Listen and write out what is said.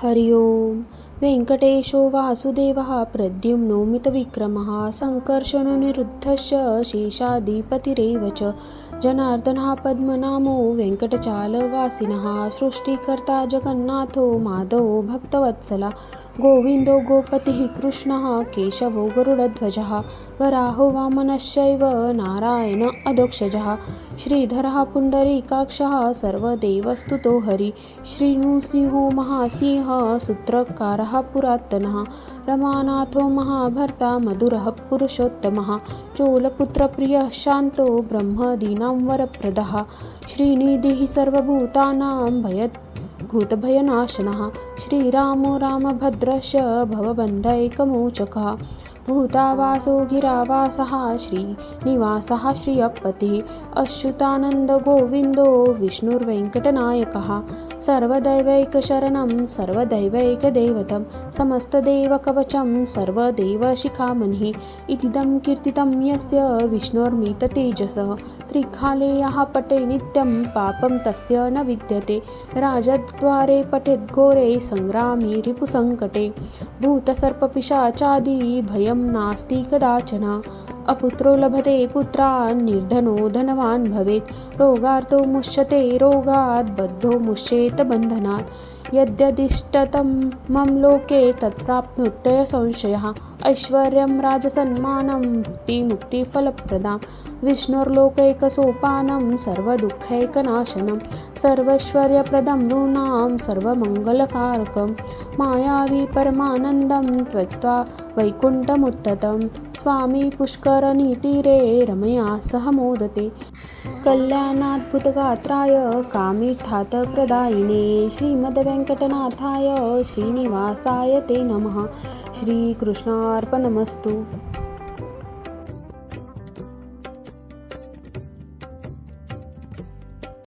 हरि ओम वेंकटेशो वासुदेवः प्रद्युम्नो मितविक्रमः संकर्षणोऽनिरुद्धश्च शेषाधिपतिरेव च जनार्दनः पद्मनामो वेंकटचालवासिनः सृष्टिकर्ता जगन्नाथो माधवो भक्तवत्सला गोविन्दो गोपतिः कृष्णः केशवो गरुडध्वजः वराहो वामनश्चैव नारायण अधोक्षजः श्रीधरः पुण्डरीकाक्षः सर्वदेवस्तुतो हरि श्रीनृसिंहो महासिंह सूत्रकारः पुरातनः रमानाथो महाभर्ता मधुरः पुरुषोत्तमः चोलपुत्रप्रियः शान्तो ब्रह्मदीनां वरप्रदः श्रीनिधिः सर्वभूतानां भयनाशनः श्रीरामो रामभद्रश्च भवबन्धैकमोचकः भूतावासो गिरावासः श्रीनिवासः श्रियपतिः अच्युतानन्दो गोविन्दो विष्णुर्वेङ्कटनायकः सर्वदैवैकशरणं सर्वदैवैकदैवतं समस्तदेवकवचं सर्वदेवशिखामणिः इदं कीर्तितं यस्य विष्णोर्मिततेजसः त्रिकालेयः पठे नित्यं पापं तस्य न विद्यते राजद्वारे पठेद्घोरे संग्रामे रिपुसङ्कटे भूतसर्पपिशाचादि भयं नास्ति कदाचन अपुत्रो लभते पुत्रान् निर्धनो धनवान् भवेत् रोगार्तो मुच्यते रोगात् बद्धो मुच्येत बन्धनात् यद्यदिष्टतमं लोके तत्प्राप्नुत्य संशयः ऐश्वर्यं राजसन्मानं मुक्तिफलप्रदां विष्णोर्लोकैकसोपानं सर्वदुःखैकनाशनं सर्वैश्वर्यप्रदं नृणां सर्वमङ्गलकारकं मायावी परमानन्दं त्यक्त्वा वैकुण्ठमुत्ततं स्वामी पुष्करनीतीरे रमया सह मोदते कल्याणाद्भुतगात्राय कामीर्थार्थप्रदायिने श्रीमद्वेङ्कटनाथाय श्रीनिवासाय ते नमः। श्रीकृष्णार्पणमस्तु।